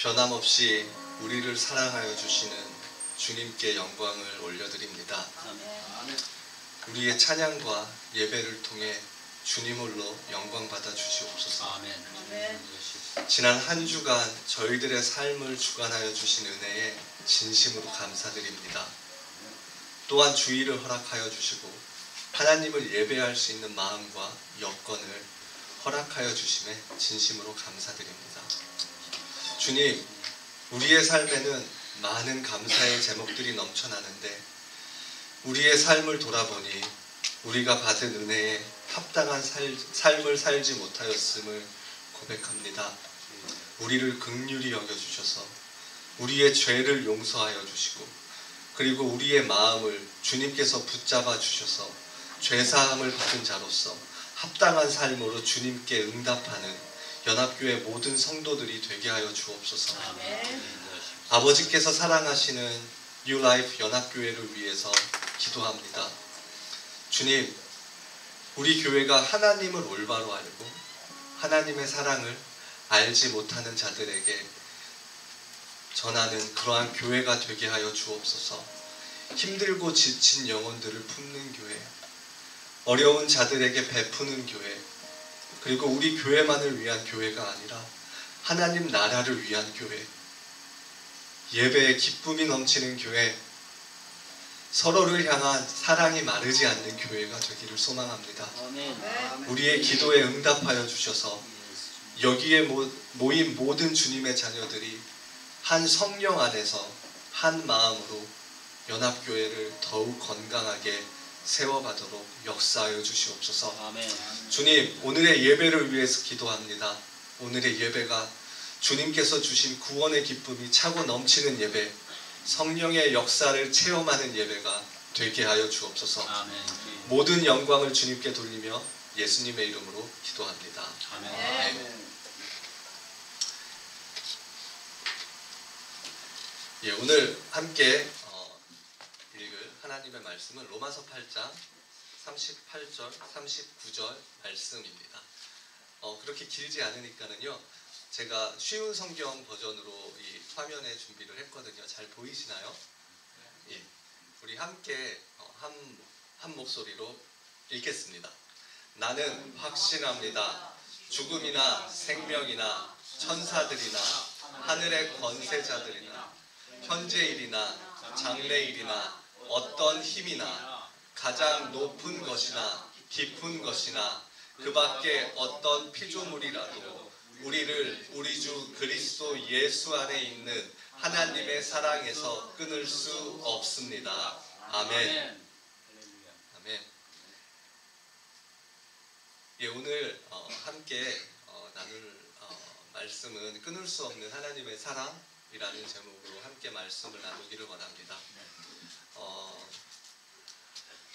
변함없이 우리를 사랑하여 주시는 주님께 영광을 올려드립니다. 우리의 찬양과 예배를 통해 주님 홀로 영광 받아 주시옵소서. 지난 한 주간 저희들의 삶을 주관하여 주신 은혜에 진심으로 감사드립니다. 또한 주의를 허락하여 주시고 하나님을 예배할 수 있는 마음과 여건을 허락하여 주심에 진심으로 감사드립니다. 주님, 우리의 삶에는 많은 감사의 제목들이 넘쳐나는데 우리의 삶을 돌아보니 우리가 받은 은혜에 합당한 삶을 살지 못하였음을 고백합니다. 우리를 긍휼히 여겨주셔서 우리의 죄를 용서하여 주시고 그리고 우리의 마음을 주님께서 붙잡아 주셔서 죄사함을 받은 자로서 합당한 삶으로 주님께 응답하는 연합교회 모든 성도들이 되게 하여 주옵소서. 아버지께서 사랑하시는 New Life 연합교회를 위해서 기도합니다. 주님, 우리 교회가 하나님을 올바로 알고 하나님의 사랑을 알지 못하는 자들에게 전하는 그러한 교회가 되게 하여 주옵소서. 힘들고 지친 영혼들을 품는 교회, 어려운 자들에게 베푸는 교회, 그리고 우리 교회만을 위한 교회가 아니라 하나님 나라를 위한 교회, 예배에 기쁨이 넘치는 교회, 서로를 향한 사랑이 마르지 않는 교회가 되기를 소망합니다. 우리의 기도에 응답하여 주셔서 여기에 모인 모든 주님의 자녀들이 한 성령 안에서 한 마음으로 연합교회를 더욱 건강하게 세워가도록 역사하여 주시옵소서. 주님, 오늘의 예배를 위해서 기도합니다. 오늘의 예배가 주님께서 주신 구원의 기쁨이 차고 넘치는 예배, 성령의 역사를 체험하는 예배가 되게 하여 주옵소서. 모든 영광을 주님께 돌리며 예수님의 이름으로 기도합니다. 아멘. 예, 오늘 함께 읽을 하나님의 말씀은 로마서 8장 38절, 39절 말씀입니다. 그렇게 길지 않으니까는요, 제가 쉬운 성경 버전으로 이 화면에 준비를 했거든요. 잘 보이시나요? 예, 우리 함께 한 목소리로 읽겠습니다. 나는 확신합니다. 죽음이나 생명이나 천사들이나 하늘의 권세자들이나 현재일이나 장래일이나 어떤 힘이나 가장 높은 것이나 깊은 것이나 그 밖에 어떤 피조물이라도 우리를 우리 주 그리스도 예수 안에 있는 하나님의 사랑에서 끊을 수 없습니다. 아멘. 아멘. 예, 오늘 함께 나눌 말씀은 끊을 수 없는 하나님의 사랑이라는 제목으로 함께 말씀을 나누기를 원합니다.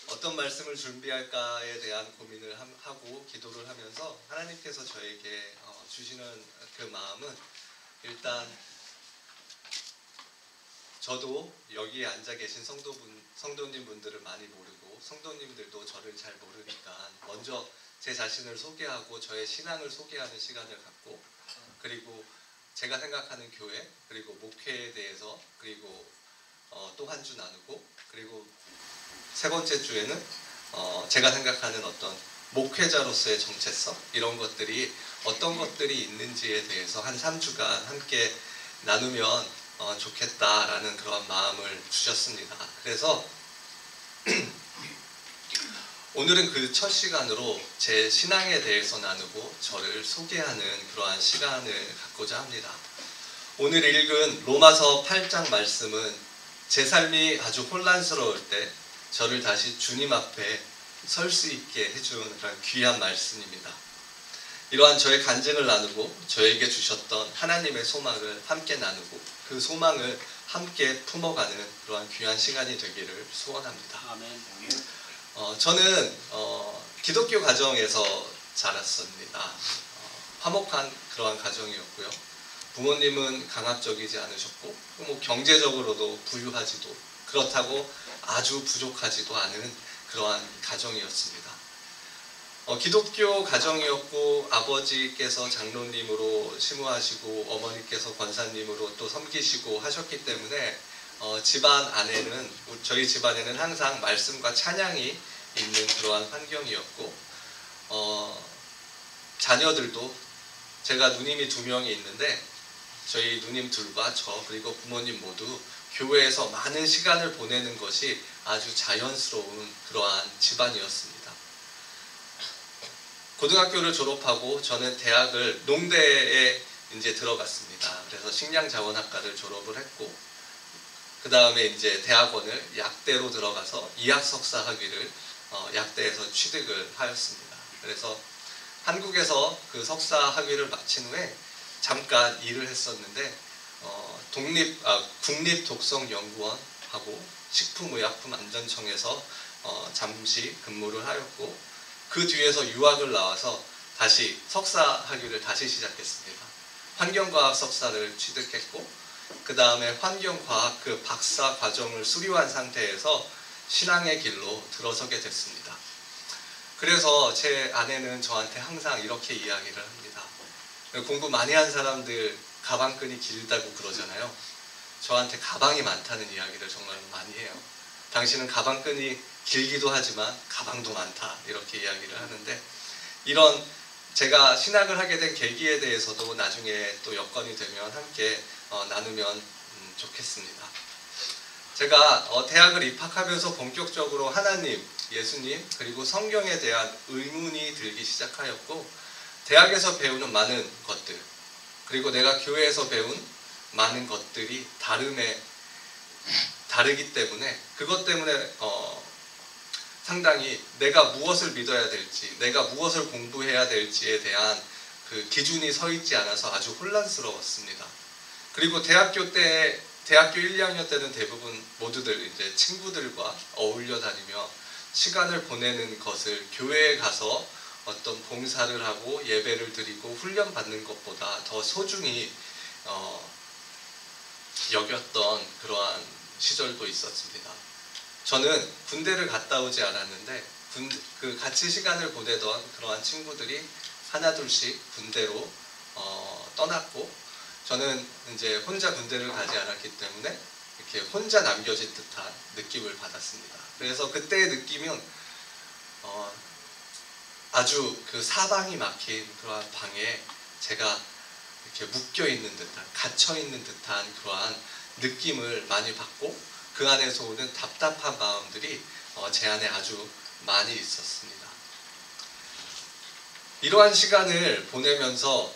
어떤 말씀을 준비할까에 대한 고민을 하고 기도를 하면서 하나님께서 저에게 주시는 그 마음은, 일단 저도 여기에 앉아 계신 성도님 분들을 많이 모르고 성도님들도 저를 잘 모르니까 먼저 제 자신을 소개하고 저의 신앙을 소개하는 시간을 갖고, 그리고 제가 생각하는 교회, 그리고 목회에 대해서, 그리고 또 한 주 나누고, 그리고 세 번째 주에는 제가 생각하는 어떤 목회자로서의 정체성, 이런 것들이 어떤 것들이 있는지에 대해서 한 3주간 함께 나누면 좋겠다라는 그런 마음을 주셨습니다. 그래서 오늘은 그 첫 시간으로 제 신앙에 대해서 나누고 저를 소개하는 그러한 시간을 갖고자 합니다. 오늘 읽은 로마서 8장 말씀은 제 삶이 아주 혼란스러울 때 저를 다시 주님 앞에 설 수 있게 해준 그런 귀한 말씀입니다. 이러한 저의 간증을 나누고 저에게 주셨던 하나님의 소망을 함께 나누고 그 소망을 함께 품어가는 그러한 귀한 시간이 되기를 소원합니다. 아멘. 저는 기독교 가정에서 자랐습니다. 화목한 그러한 가정이었고요. 부모님은 강압적이지 않으셨고, 뭐 경제적으로도 부유하지도, 그렇다고 아주 부족하지도 않은 그러한 가정이었습니다. 기독교 가정이었고 아버지께서 장로님으로 심우하시고 어머니께서 권사님으로 또 섬기시고 하셨기 때문에 집안 안에는 저희 집안에는 항상 말씀과 찬양이 있는 그러한 환경이었고 자녀들도 제가 누님이 2명이 있는데 저희 누님 둘과 저 그리고 부모님 모두 교회에서 많은 시간을 보내는 것이 아주 자연스러운 그러한 집안이었습니다. 고등학교를 졸업하고 저는 대학을 농대에 이제 들어갔습니다. 그래서 식량자원학과를 졸업을 했고 그 다음에 이제 대학원을 약대로 들어가서 이학 석사 학위를 약대에서 취득을 하였습니다. 그래서 한국에서 그 석사 학위를 마친 후에 잠깐 일을 했었는데 국립독성연구원하고 식품의약품안전청에서 잠시 근무를 하였고 그 뒤에서 유학을 나와서 다시 석사 학위를 다시 시작했습니다. 환경과학 석사를 취득했고 그 다음에 환경과학 그 박사 과정을 수료한 상태에서 신앙의 길로 들어서게 됐습니다. 그래서 제 아내는 저한테 항상 이렇게 이야기를 합니다. 공부 많이 한 사람들 가방끈이 길다고 그러잖아요. 저한테 가방이 많다는 이야기를 정말 많이 해요. 당신은 가방끈이 길기도 하지만 가방도 많다 이렇게 이야기를 하는데 이런 제가 신학을 하게 된 계기에 대해서도 나중에 또 여건이 되면 함께 나누면 좋겠습니다. 제가 대학을 입학하면서 본격적으로 하나님, 예수님 그리고 성경에 대한 의문이 들기 시작하였고 대학에서 배우는 많은 것들 그리고 내가 교회에서 배운 많은 것들이 다르기 때문에 그것 때문에 상당히 내가 무엇을 믿어야 될지 내가 무엇을 공부해야 될지에 대한 그 기준이 서 있지 않아서 아주 혼란스러웠습니다. 그리고 대학교 1, 2학년 때는 대부분 모두들 이제 친구들과 어울려 다니며 시간을 보내는 것을 교회에 가서 어떤 봉사를 하고 예배를 드리고 훈련 받는 것보다 더 소중히 여겼던 그러한 시절도 있었습니다. 저는 군대를 갔다 오지 않았는데 같이 시간을 보내던 그러한 친구들이 하나둘씩 군대로 떠났고 저는 이제 혼자 군대를 가지 않았기 때문에 이렇게 혼자 남겨진 듯한 느낌을 받았습니다. 그래서 그때의 느낌은 아주 그 사방이 막힌 그러한 방에 제가 이렇게 묶여 있는 듯한 갇혀 있는 듯한 그러한 느낌을 많이 받고 그 안에서 오는 답답한 마음들이 제 안에 아주 많이 있었습니다. 이러한 시간을 보내면서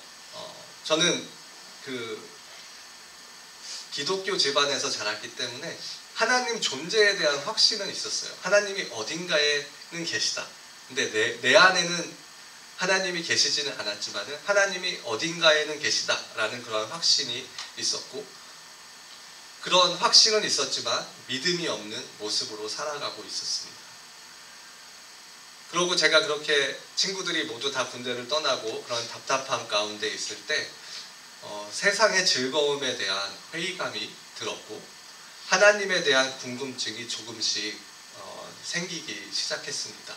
저는 그 기독교 집안에서 자랐기 때문에 하나님 존재에 대한 확신은 있었어요. 하나님이 어딘가에는 계시다. 근데 내 안에는 하나님이 계시지는 않았지만 하나님이 어딘가에는 계시다라는 그런 확신이 있었고 그런 확신은 있었지만 믿음이 없는 모습으로 살아가고 있었습니다. 그러고 제가 그렇게 친구들이 모두 다 군대를 떠나고 그런 답답함 가운데 있을 때 세상의 즐거움에 대한 회의감이 들었고 하나님에 대한 궁금증이 조금씩 생기기 시작했습니다.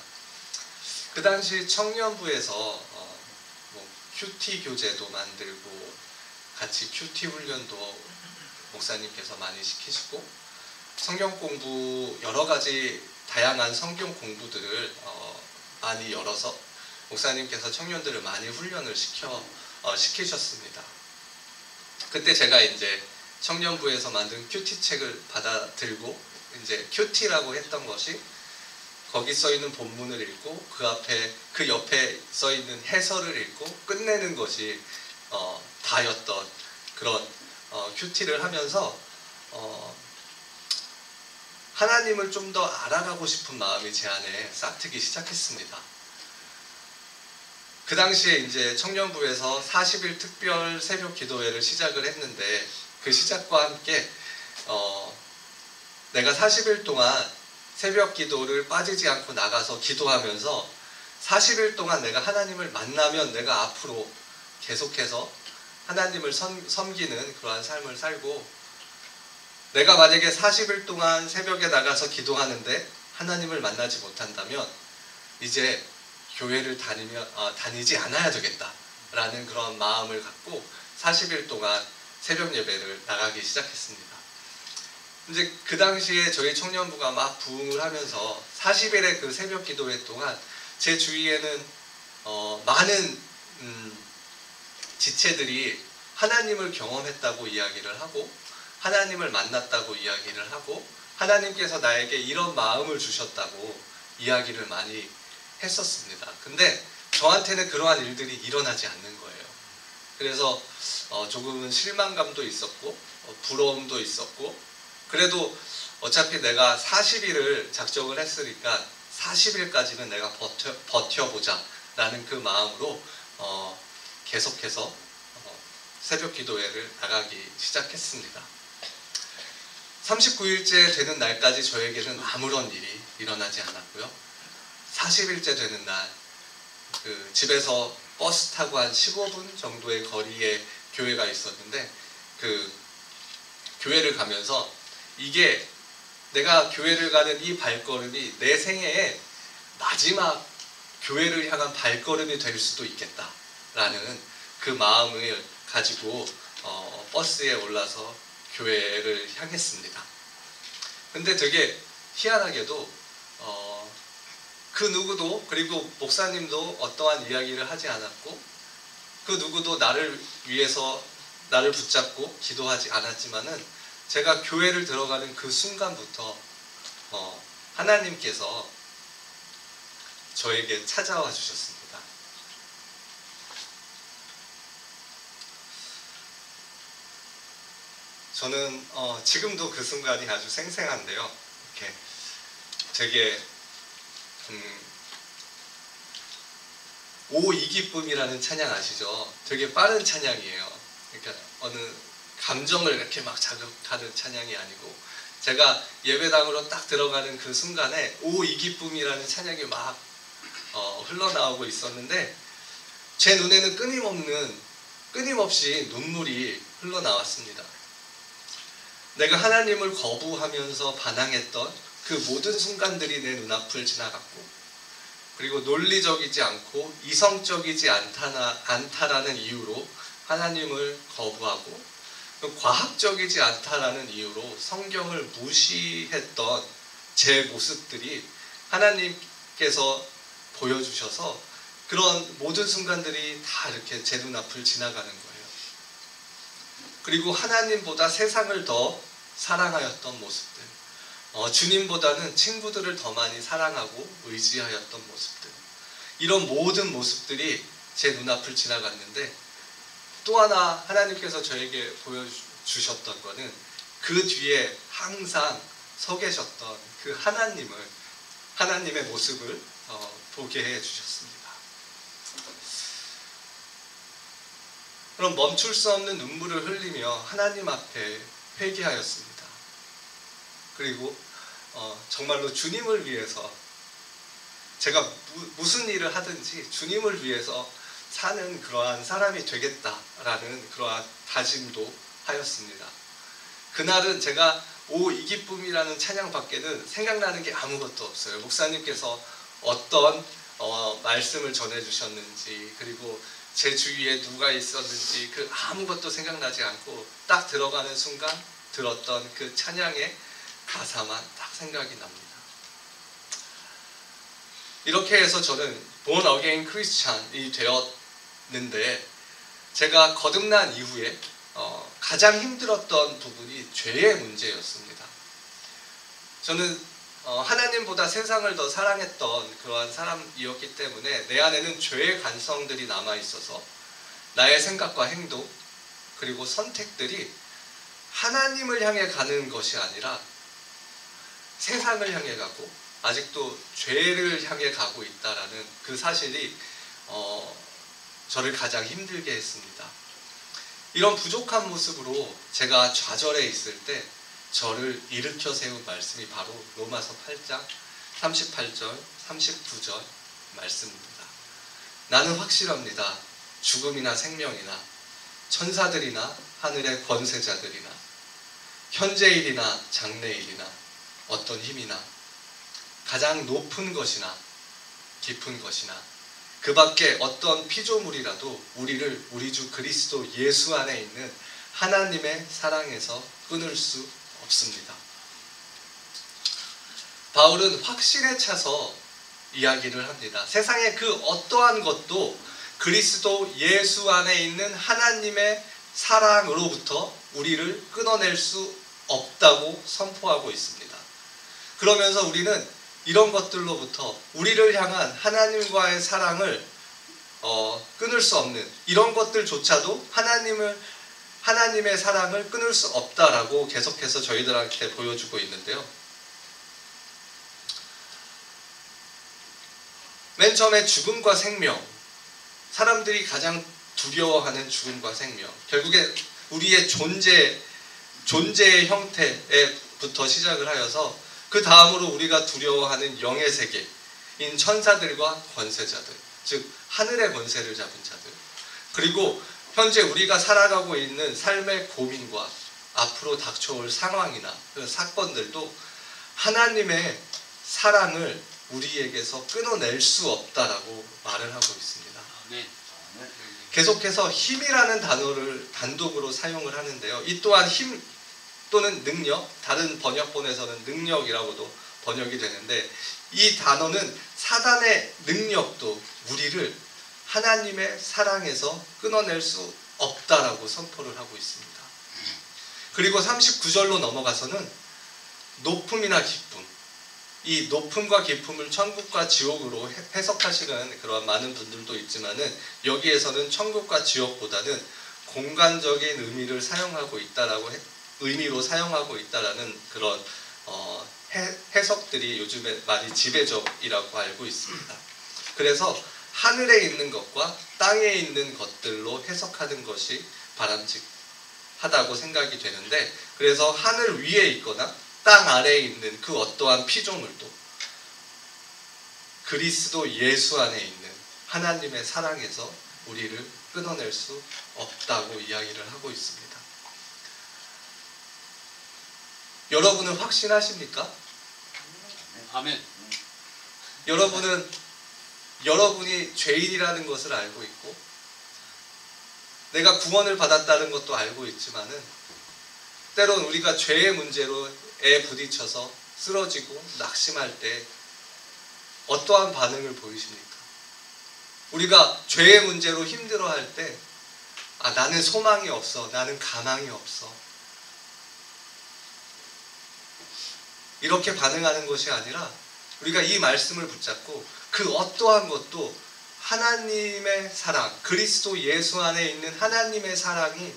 그 당시 청년부에서 큐티 교재도 만들고 같이 큐티 훈련도 목사님께서 많이 시키시고 성경 공부 여러 가지 다양한 성경 공부들을 많이 열어서 목사님께서 청년들을 많이 훈련을 시키셨습니다. 그때 제가 이제 청년부에서 만든 큐티 책을 받아 들고 이제 큐티라고 했던 것이 거기 써 있는 본문을 읽고 그 옆에 써 있는 해설을 읽고 끝내는 것이 다였던 그런 큐티를 하면서 하나님을 좀 더 알아가고 싶은 마음이 제 안에 싹트기 시작했습니다. 그 당시에 이제 청년부에서 40일 특별 새벽 기도회를 시작을 했는데 그 시작과 함께 내가 40일 동안 새벽 기도를 빠지지 않고 나가서 기도하면서 40일 동안 내가 하나님을 만나면 내가 앞으로 계속해서 하나님을 섬기는 그러한 삶을 살고 내가 만약에 40일 동안 새벽에 나가서 기도하는데 하나님을 만나지 못한다면 이제 교회를 다니지 않아야 되겠다라는 그런 마음을 갖고 40일 동안 새벽 예배를 나가기 시작했습니다. 이제 그 당시에 저희 청년부가 막 부흥을 하면서 40일의 그 새벽 기도회 동안 제 주위에는 많은 지체들이 하나님을 경험했다고 이야기를 하고 하나님을 만났다고 이야기를 하고 하나님께서 나에게 이런 마음을 주셨다고 이야기를 많이 했었습니다. 근데 저한테는 그러한 일들이 일어나지 않는 거예요. 그래서 조금은 실망감도 있었고 부러움도 있었고, 그래도 어차피 내가 40일을 작정을 했으니까 40일까지는 내가 버텨보자 라는 그 마음으로 계속해서 새벽 기도회를 나가기 시작했습니다. 39일째 되는 날까지 저에게는 아무런 일이 일어나지 않았고요. 40일째 되는 날, 그 집에서 버스 타고 한 15분 정도의 거리에 교회가 있었는데, 그 교회를 가면서 이게 내가 교회를 가는 이 발걸음이 내 생애의 마지막 교회를 향한 발걸음이 될 수도 있겠다라는 그 마음을 가지고 버스에 올라서 교회를 향했습니다. 근데 되게 희한하게도 그 누구도, 그리고 목사님도 어떠한 이야기를 하지 않았고, 그 누구도 나를 위해서 나를 붙잡고 기도하지 않았지만은 제가 교회를 들어가는 그 순간부터 하나님께서 저에게 찾아와 주셨습니다. 저는 지금도 그 순간이 아주 생생한데요. 이렇게 되게 오 이 기쁨이라는 찬양 아시죠? 되게 빠른 찬양이에요. 그러니까 어느 감정을 이렇게 막 자극하는 찬양이 아니고, 제가 예배당으로 딱 들어가는 그 순간에 오 이 기쁨이라는 찬양이 막 흘러나오고 있었는데, 제 눈에는 끊임없이 눈물이 흘러나왔습니다. 내가 하나님을 거부하면서 반항했던 그 모든 순간들이 내 눈앞을 지나갔고, 그리고 논리적이지 않고 이성적이지 않다라는 이유로 하나님을 거부하고, 과학적이지 않다라는 이유로 성경을 무시했던 제 모습들이 하나님께서 보여주셔서 그런 모든 순간들이 다 이렇게 제 눈앞을 지나가는 거예요. 그리고 하나님보다 세상을 더 사랑하였던 모습들, 주님보다는 친구들을 더 많이 사랑하고 의지하였던 모습들, 이런 모든 모습들이 제 눈앞을 지나갔는데, 또 하나 하나님께서 저에게 보여주셨던 것은 그 뒤에 항상 서 계셨던 그 하나님의 모습을 보게 해주셨습니다. 그럼 멈출 수 없는 눈물을 흘리며 하나님 앞에 회개하였습니다. 그리고 정말로 주님을 위해서, 제가 무슨 일을 하든지 주님을 위해서 사는 그러한 사람이 되겠다라는 그러한 다짐도 하였습니다. 그날은 제가 오 이 기쁨이라는 찬양 밖에는 생각나는 게 아무것도 없어요. 목사님께서 어떤 말씀을 전해주셨는지, 그리고 제 주위에 누가 있었는지 그 아무것도 생각나지 않고 딱 들어가는 순간 들었던 그 찬양의 가사만 딱 생각이 납니다. 이렇게 해서 저는 born again 크리스찬이 되었는데, 제가 거듭난 이후에 가장 힘들었던 부분이 죄의 문제였습니다. 저는 하나님보다 세상을 더 사랑했던 그러한 사람이었기 때문에 내 안에는 죄의 간성들이 남아있어서 나의 생각과 행동, 그리고 선택들이 하나님을 향해 가는 것이 아니라 세상을 향해 가고 아직도 죄를 향해 가고 있다라는 그 사실이 저를 가장 힘들게 했습니다. 이런 부족한 모습으로 제가 좌절해 있을 때 저를 일으켜 세운 말씀이 바로 로마서 8장 38절 39절 말씀입니다. 나는 확실합니다. 죽음이나 생명이나 천사들이나 하늘의 권세자들이나 현재일이나 장래일이나 어떤 힘이나 가장 높은 것이나 깊은 것이나 그 밖에 어떤 피조물이라도 우리를 우리 주 그리스도 예수 안에 있는 하나님의 사랑에서 끊을 수 없습니다. 바울은 확신에 차서 이야기를 합니다. 세상의 그 어떠한 것도 그리스도 예수 안에 있는 하나님의 사랑으로부터 우리를 끊어낼 수 없다고 선포하고 있습니다. 그러면서 우리는 이런 것들로부터 우리를 향한 하나님과의 사랑을 끊을 수 없는 이런 것들조차도 하나님의 사랑을 끊을 수 없다라고 계속해서 저희들한테 보여주고 있는데요. 맨 처음에 죽음과 생명, 사람들이 가장 두려워하는 죽음과 생명, 결국에 우리의 존재의 형태부터 시작을 하여서 그 다음으로 우리가 두려워하는 영의 세계인 천사들과 권세자들, 즉 하늘의 권세를 잡은 자들, 그리고 현재 우리가 살아가고 있는 삶의 고민과 앞으로 닥쳐올 상황이나 사건들도 하나님의 사랑을 우리에게서 끊어낼 수 없다라고 말을 하고 있습니다. 계속해서 힘이라는 단어를 단독으로 사용을 하는데요. 이 또한 힘 또는 능력, 다른 번역본에서는 능력이라고도 번역이 되는데, 이 단어는 사단의 능력도 우리를 하나님의 사랑에서 끊어낼 수 없다라고 선포를 하고 있습니다. 그리고 39절로 넘어가서는 높음이나 기쁨, 이 높음과 기쁨을 천국과 지옥으로 해석하시는 그런 많은 분들도 있지만은, 여기에서는 천국과 지옥보다는 공간적인 의미로 사용하고 있다라는 그런 해석들이 요즘에 많이 지배적이라고 알고 있습니다. 그래서 하늘에 있는 것과 땅에 있는 것들로 해석하는 것이 바람직하다고 생각이 되는데, 그래서 하늘 위에 있거나 땅 아래에 있는 그 어떠한 피조물도 그리스도 예수 안에 있는 하나님의 사랑에서 우리를 끊어낼 수 없다고 이야기를 하고 있습니다. 여러분은 확신하십니까? 아멘. 여러분이 죄인이라는 것을 알고 있고, 내가 구원을 받았다는 것도 알고 있지만은, 때론 우리가 죄의 문제로에 부딪혀서 쓰러지고 낙심할 때 어떠한 반응을 보이십니까? 우리가 죄의 문제로 힘들어할 때, 나는 소망이 없어, 나는 가망이 없어, 이렇게 반응하는 것이 아니라, 우리가 이 말씀을 붙잡고 그 어떠한 것도 하나님의 사랑, 그리스도 예수 안에 있는 하나님의 사랑을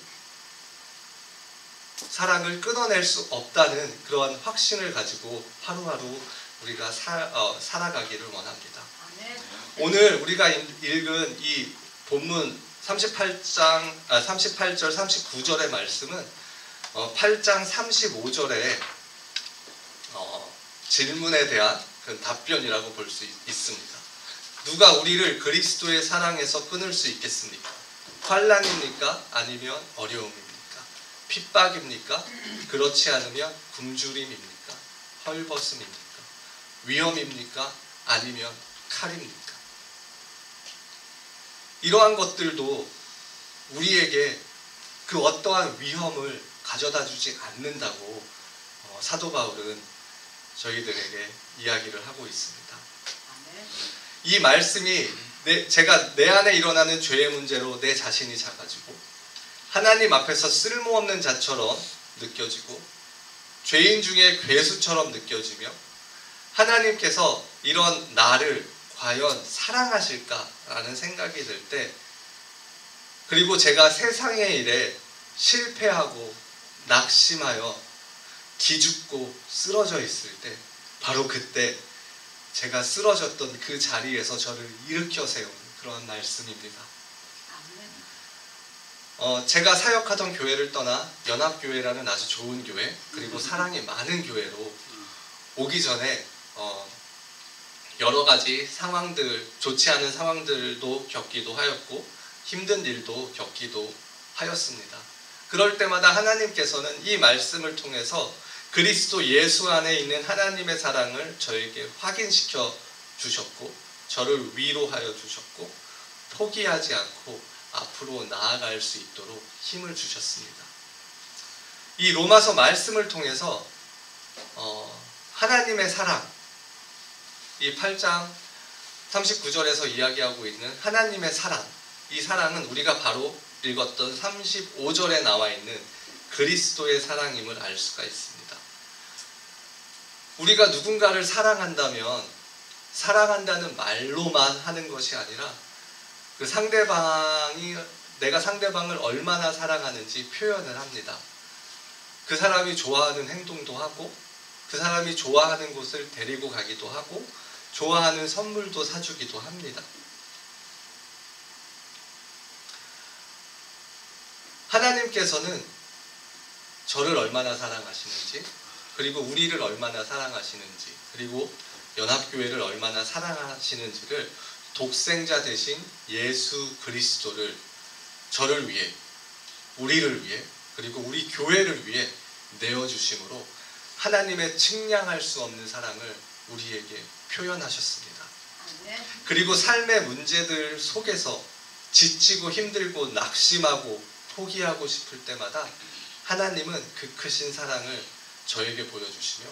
끊어낼 수 없다는 그러한 확신을 가지고 하루하루 우리가 살아가기를 원합니다. 오늘 우리가 읽은 이 본문 38절 39절의 말씀은 8장 35절에 질문에 대한 그 답변이라고 볼 수 있습니다. 누가 우리를 그리스도의 사랑에서 끊을 수 있겠습니까? 환난입니까? 아니면 어려움입니까? 핍박입니까? 그렇지 않으면 굶주림입니까? 헐벗음입니까? 위험입니까? 아니면 칼입니까? 이러한 것들도 우리에게 그 어떠한 위험을 가져다 주지 않는다고 사도 바울은 저희들에게 이야기를 하고 있습니다. 이 말씀이 제가 내 안에 일어나는 죄의 문제로 내 자신이 작아지고 하나님 앞에서 쓸모없는 자처럼 느껴지고 죄인 중에 괴수처럼 느껴지며, 하나님께서 이런 나를 과연 사랑하실까라는 생각이 들 때, 그리고 제가 세상의 일에 실패하고 낙심하여 기죽고 쓰러져 있을 때, 바로 그때 제가 쓰러졌던 그 자리에서 저를 일으켜 세운 그런 말씀입니다. 제가 사역하던 교회를 떠나 연합교회라는 아주 좋은 교회, 그리고 사랑이 많은 교회로 오기 전에 여러 가지 상황들, 좋지 않은 상황들도 겪기도 하였고 힘든 일도 겪기도 하였습니다. 그럴 때마다 하나님께서는 이 말씀을 통해서 그리스도 예수 안에 있는 하나님의 사랑을 저에게 확인시켜 주셨고, 저를 위로하여 주셨고 포기하지 않고 앞으로 나아갈 수 있도록 힘을 주셨습니다. 이 로마서 말씀을 통해서 하나님의 사랑, 이 8장 39절에서 이야기하고 있는 하나님의 사랑, 이 사랑은 우리가 바로 읽었던 35절에 나와 있는 그리스도의 사랑임을 알 수가 있습니다. 우리가 누군가를 사랑한다면 사랑한다는 말로만 하는 것이 아니라 그 상대방이 내가 상대방을 얼마나 사랑하는지 표현을 합니다. 그 사람이 좋아하는 행동도 하고 그 사람이 좋아하는 곳을 데리고 가기도 하고 좋아하는 선물도 사주기도 합니다. 하나님께서는 저를 얼마나 사랑하시는지, 그리고 우리를 얼마나 사랑하시는지, 그리고 연합교회를 얼마나 사랑하시는지를 독생자 되신 예수 그리스도를 저를 위해, 우리를 위해, 그리고 우리 교회를 위해 내어주심으로 하나님의 측량할 수 없는 사랑을 우리에게 표현하셨습니다. 그리고 삶의 문제들 속에서 지치고 힘들고 낙심하고 포기하고 싶을 때마다 하나님은 그 크신 사랑을 저에게 보여주시며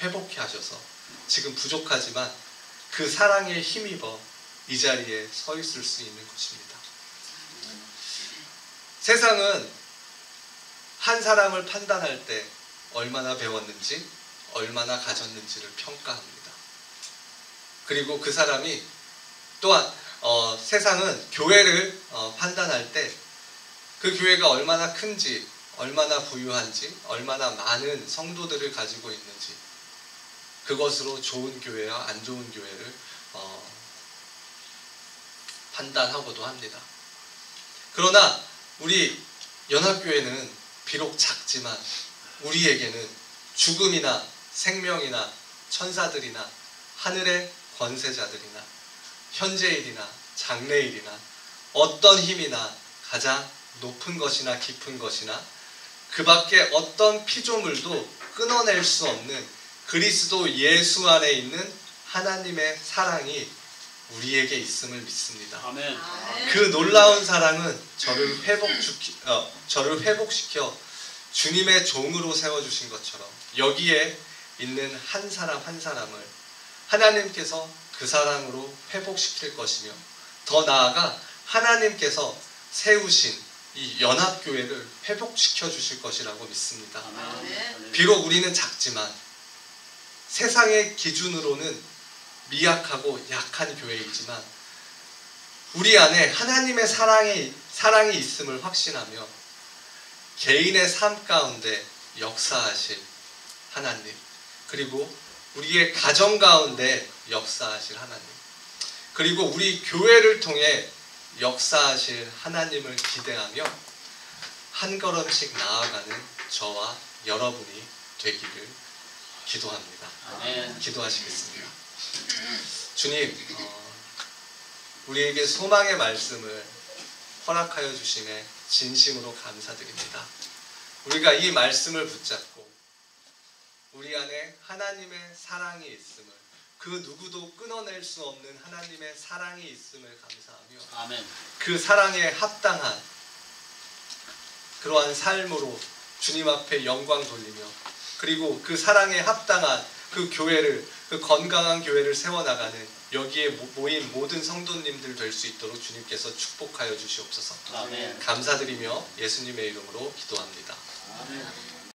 회복해 하셔서 지금 부족하지만 그 사랑에 힘입어 이 자리에 서 있을 수 있는 것입니다. 세상은 한 사람을 판단할 때 얼마나 배웠는지, 얼마나 가졌는지를 평가합니다. 그리고 그 사람이 또한 세상은 교회를 판단할 때 그 교회가 얼마나 큰지, 얼마나 부유한지, 얼마나 많은 성도들을 가지고 있는지, 그것으로 좋은 교회와 안 좋은 교회를 판단하고도 합니다. 그러나 우리 연합교회는 비록 작지만 우리에게는 죽음이나 생명이나 천사들이나 하늘의 권세자들이나 현재일이나 장래일이나 어떤 힘이나 가장 높은 것이나 깊은 것이나 그 밖에 어떤 피조물도 끊어낼 수 없는 그리스도 예수 안에 있는 하나님의 사랑이 우리에게 있음을 믿습니다. 아멘. 그 놀라운 사랑은 저를 회복시켜 주님의 종으로 세워주신 것처럼 여기에 있는 한 사람 한 사람을 하나님께서 그 사랑으로 회복시킬 것이며 더 나아가 하나님께서 세우신 이 연합교회를 회복시켜 주실 것이라고 믿습니다. 아멘. 비록 우리는 작지만 세상의 기준으로는 미약하고 약한 교회이지만 우리 안에 하나님의 사랑이 있음을 확신하며 개인의 삶 가운데 역사하실 하나님, 그리고 우리의 가정 가운데 역사하실 하나님, 그리고 우리 교회를 통해 역사하실 하나님을 기대하며 한 걸음씩 나아가는 저와 여러분이 되기를 기도합니다. 아멘. 기도하시겠습니다. 주님, 우리에게 소망의 말씀을 허락하여 주심에 진심으로 감사드립니다. 우리가 이 말씀을 붙잡고 우리 안에 하나님의 사랑이 있음을, 그 누구도 끊어낼 수 없는 하나님의 사랑이 있음을 감사하며 아멘. 그 사랑에 합당한 그러한 삶으로 주님 앞에 영광 돌리며 그리고 그 사랑에 합당한 그 교회를, 그 건강한 교회를 세워나가는 여기에 모인 모든 성도님들 될 수 있도록 주님께서 축복하여 주시옵소서. 아멘. 감사드리며 예수님의 이름으로 기도합니다. 아멘.